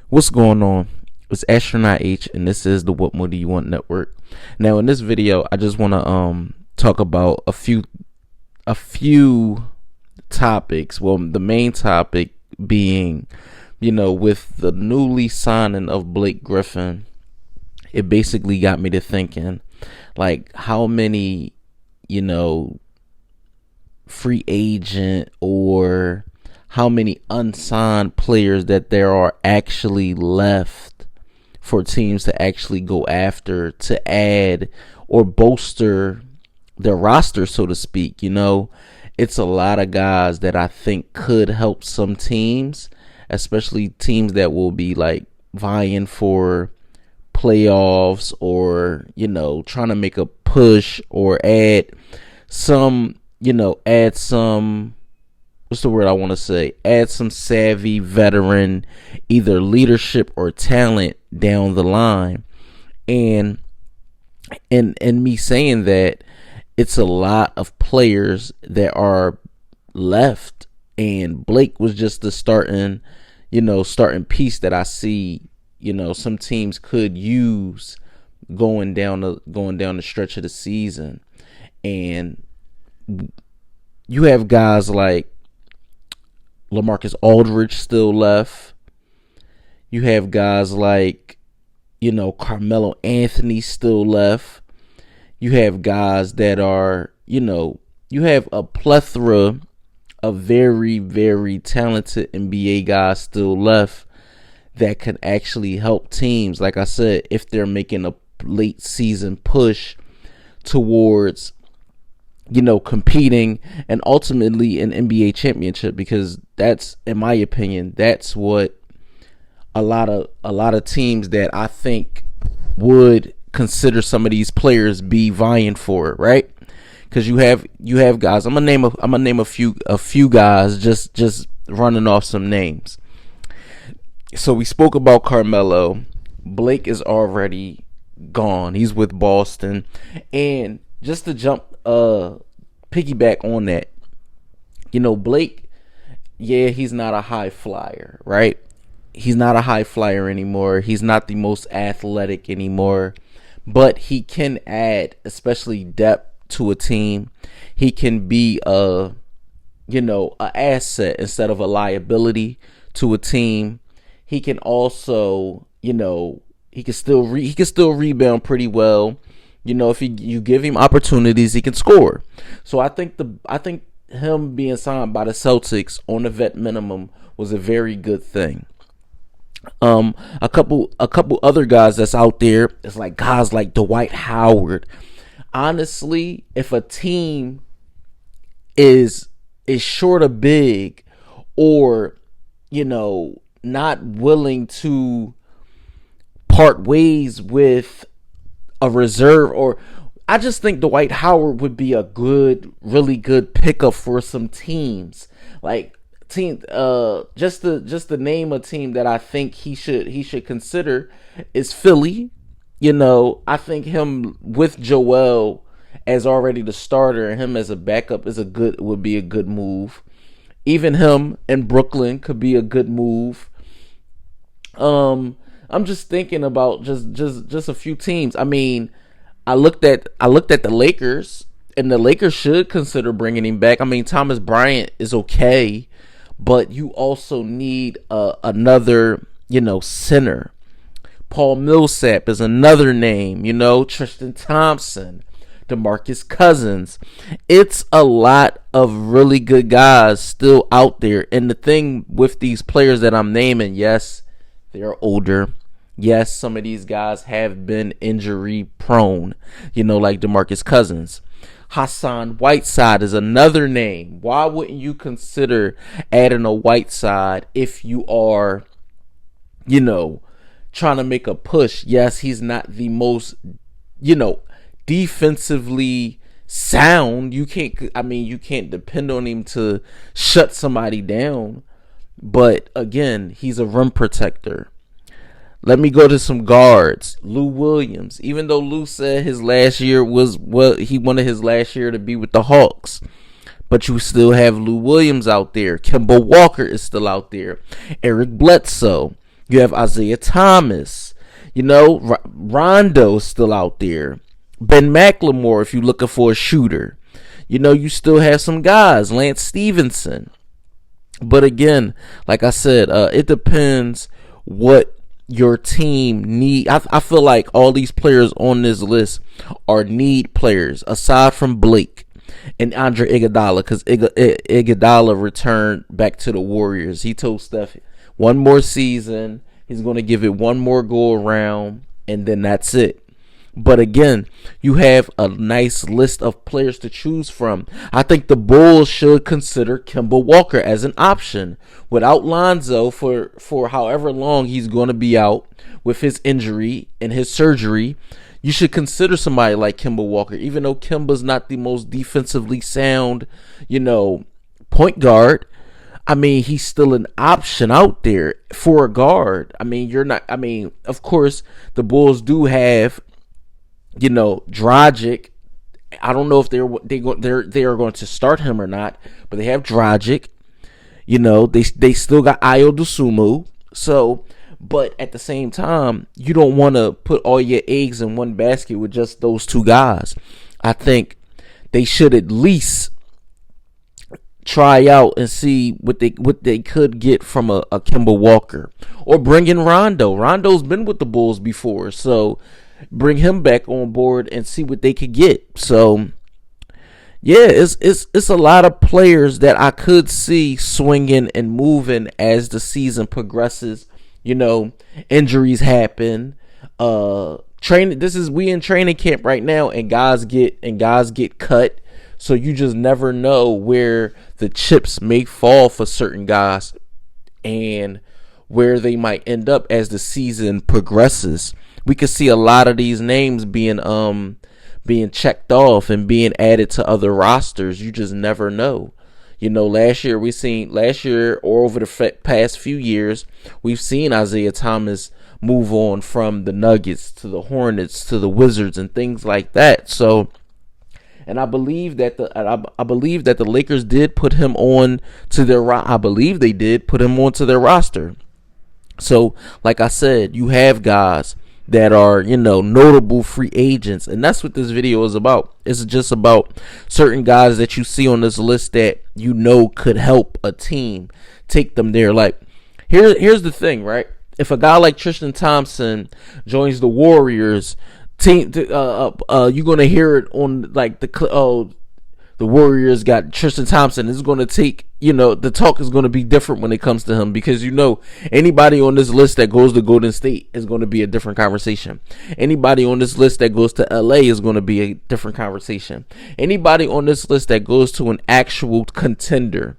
What's going on? It's Astronaut H, and this is the What More Do You Want Network. Now, in this video, I just want to talk about a few topics. Well, the main topic being, with the newly signing of Blake Griffin, it basically got me to thinking, like, how many, free agent or how many unsigned players that there are actually left for teams to actually go after to add or bolster their roster, so to speak. It's a lot of guys that I think could help some teams, especially teams that will be like vying for playoffs or, trying to make a push or add some, what's the word I want to say? Add some savvy veteran, either leadership or talent down the line. And me saying that, it's a lot of players that are left, and Blake was just the starting piece that I see, some teams could use going down the stretch of the season. And you have guys like LaMarcus Aldridge still left. You have guys like, Carmelo Anthony still left. You have guys that are, you have a plethora of very, very talented NBA guys still left that can actually help teams. Like I said, if they're making a late season push towards, competing and ultimately an NBA championship, because that's, in my opinion, that's what a lot of teams that I think would consider some of these players be vying for it, right? Because you have guys. I'm gonna name a few guys, just running off some names. So we spoke about Carmelo. Blake is already gone. He's with Boston. And just to piggyback on that, Blake, he's not a high flyer, right? He's not a high flyer anymore. He's not the most athletic anymore, but he can add, especially depth to a team. He can be a asset instead of a liability to a team. He can also, he can still rebound pretty well. If you give him opportunities, he can score. So I think him being signed by the Celtics on the vet minimum was a very good thing. A couple other guys that's out there is like guys like Dwight Howard. Honestly, if a team is short of big, or not willing to part ways with a reserve, or I just think Dwight Howard would be a really good pickup for some teams. Like just to name a team that I think he should consider is Philly. I think him with Joel as already the starter and him as a backup would be a good move. Even him in Brooklyn could be a good move. I'm just thinking about just a few teams. I mean, I looked at the Lakers, and the Lakers should consider bringing him back. I mean, Thomas Bryant is okay, but you also need another, center. Paul Millsap is another name. Tristan Thompson, DeMarcus Cousins. It's a lot of really good guys still out there. And the thing with these players that I'm naming, yes, they're older. Yes, some of these guys have been injury prone, like DeMarcus Cousins. Hassan Whiteside is another name. Why wouldn't you consider adding a Whiteside if you are, trying to make a push? Yes, he's not the most, defensively sound. You can't depend on him to shut somebody down. But again, he's a rim protector. Let me go to some guards. Lou Williams. Even though Lou said his last year he wanted his last year to be with the Hawks, but you still have Lou Williams out there. Kimber Walker is still out there. Eric Bledsoe. You have Isaiah Thomas. You know, Rondo's still out there. Ben McLemore, if you're looking for a shooter. You know, you still have some guys. Lance Stevenson. But again, like I said, it depends what your team need. I feel like all these players on this list are need players, aside from Blake and Andre Iguodala, because Iguodala returned back to the Warriors. He told Steph, one more season, he's going to give it one more go around, and then that's it. But again, you have a nice list of players to choose from. I think the Bulls should consider Kimber Walker as an option. Without Lonzo for however long he's going to be out with his injury and his surgery, you should consider somebody like Kimber Walker. Even though Kimber's not the most defensively sound, point guard, I mean, he's still an option out there for a guard. I mean, of course, the Bulls do have, Dragic. I don't know if they are going to start him or not, but they have Dragic. They still got Ayo Dosunmu. So, but at the same time, you don't want to put all your eggs in one basket with just those two guys. I think they should at least try out and see what they could get from a Kimber Walker, or bring in Rondo. Rondo's been with the Bulls before, so bring him back on board and see what they could get. So yeah, it's a lot of players that I could see swinging and moving as the season progresses. Injuries happen. We in training camp right now, and guys get cut. So you just never know where the chips may fall for certain guys and where they might end up as the season progresses. We could see a lot of these names being checked off and being added to other rosters. You just never know. Last year or over the past few years, we've seen Isaiah Thomas move on from the Nuggets to the Hornets to the Wizards and things like that. So, and I believe that the Lakers did put him on to their roster. So, like I said, you have guys that are, notable free agents. And that's what this video is about. It's just about certain guys that you see on this list that could help a team take them there. Like, here's the thing, right? If a guy like Tristan Thompson joins the Warriors, you're going to hear it on, like, the Warriors got Tristan Thompson. It's going to take, the talk is going to be different when it comes to him, because, anybody on this list that goes to Golden State is going to be a different conversation. Anybody on this list that goes to LA is going to be a different conversation. Anybody on this list that goes to an actual contender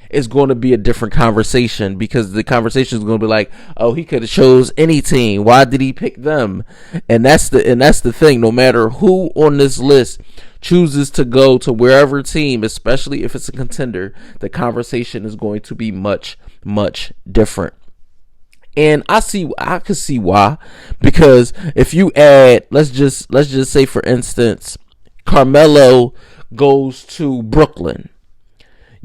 is going to be a different conversation, because the conversation is going to be like, oh, he could have chose any team. Why did he pick them? And that's the thing. No matter who on this list chooses to go to wherever team, especially if it's a contender, the conversation is going to be much, much different. And I could see why, because if you add, let's just say, for instance, Carmelo goes to Brooklyn,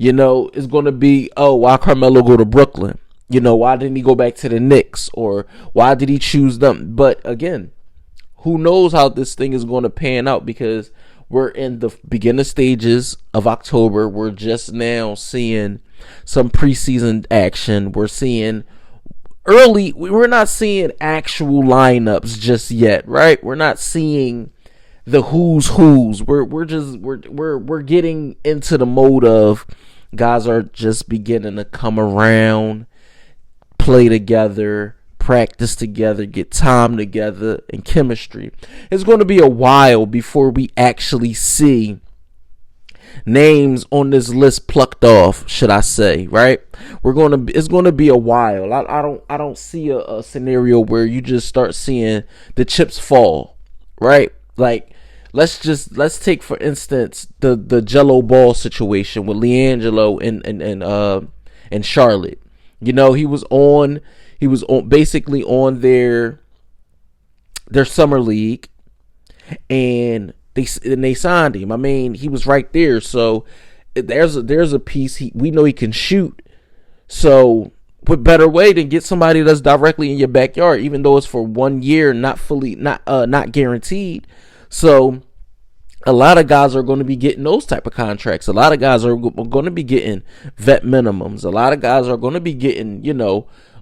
it's going to be, oh, why Carmelo go to Brooklyn? Why didn't he go back to the Knicks, or why did he choose them? But again, who knows how this thing is going to pan out, because we're in the beginner stages of October. We're just now seeing some preseason action. We're seeing we're not seeing actual lineups just yet, right? We're not seeing the who's. We're getting into the mode of guys are just beginning to come around, play together, practice together, get time together, and chemistry. It's going to be a while before we actually see names on this list plucked off, should I say, right? It's going to be a while. I don't see a scenario where you just start seeing the chips fall, right? Like, let's take, for instance, the Jello Ball situation with LiAngelo and Charlotte. He was on basically on their summer league, and they signed him. I mean, he was right there. So there's a piece. We know he can shoot. So what better way than get somebody that's directly in your backyard, even though it's for 1 year, not guaranteed. So a lot of guys are going to be getting those type of contracts. A lot of guys are going to be getting vet minimums. A lot of guys are going to be getting,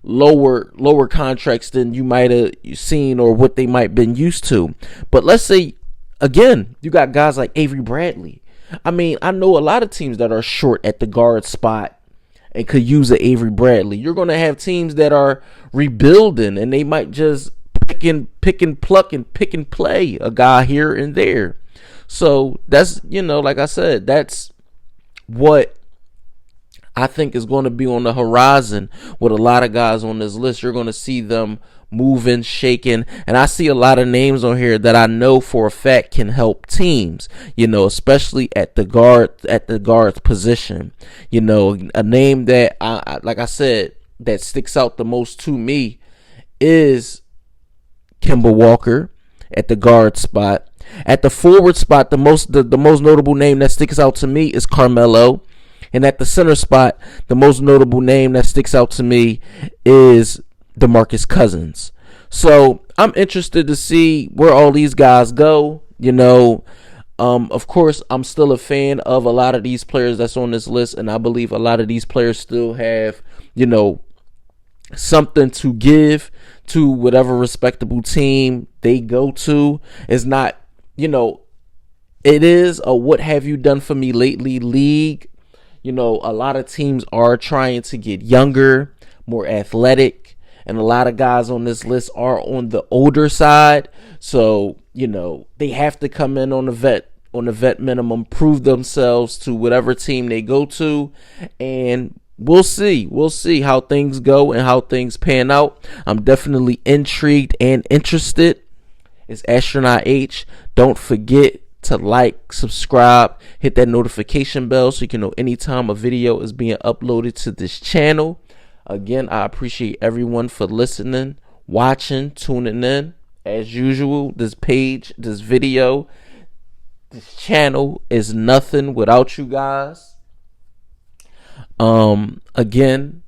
lower contracts than you might have seen or what they might have been used to. But let's say, again, you got guys like Avery Bradley. I mean, I know a lot of teams that are short at the guard spot and could use an Avery Bradley. You're going to have teams that are rebuilding and they might just pick and play a guy here and there. So that's, like I said, that's what I think is going to be on the horizon with a lot of guys on this list. You're going to see them moving, shaking, and I see a lot of names on here that I know for a fact can help teams, especially at the guard position. A name that like I said, that sticks out the most to me is Kimber Walker at the guard spot. At the forward spot, the most notable name that sticks out to me is Carmelo. And at the center spot, the most notable name that sticks out to me is DeMarcus Cousins. So I'm interested to see where all these guys go. Of course, I'm still a fan of a lot of these players that's on this list, and I believe a lot of these players still have, something to give to whatever respectable team they go to. It's not, it is a what have you done for me lately league. A lot of teams are trying to get younger, more athletic, and a lot of guys on this list are on the older side. So, they have to come in on the vet minimum, prove themselves to whatever team they go to, and we'll see. We'll see how things go and how things pan out. I'm definitely intrigued and interested. It's Astronaut H. Don't forget to like, subscribe, hit that notification bell so you can know anytime a video is being uploaded to this channel. Again, I appreciate everyone for listening, watching, tuning in. As usual, this page, this video, this channel is nothing without you guys. Again,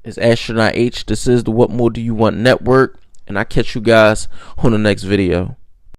it's Astronaut H. This is the What More Do You Want Network, and I catch you guys on the next video.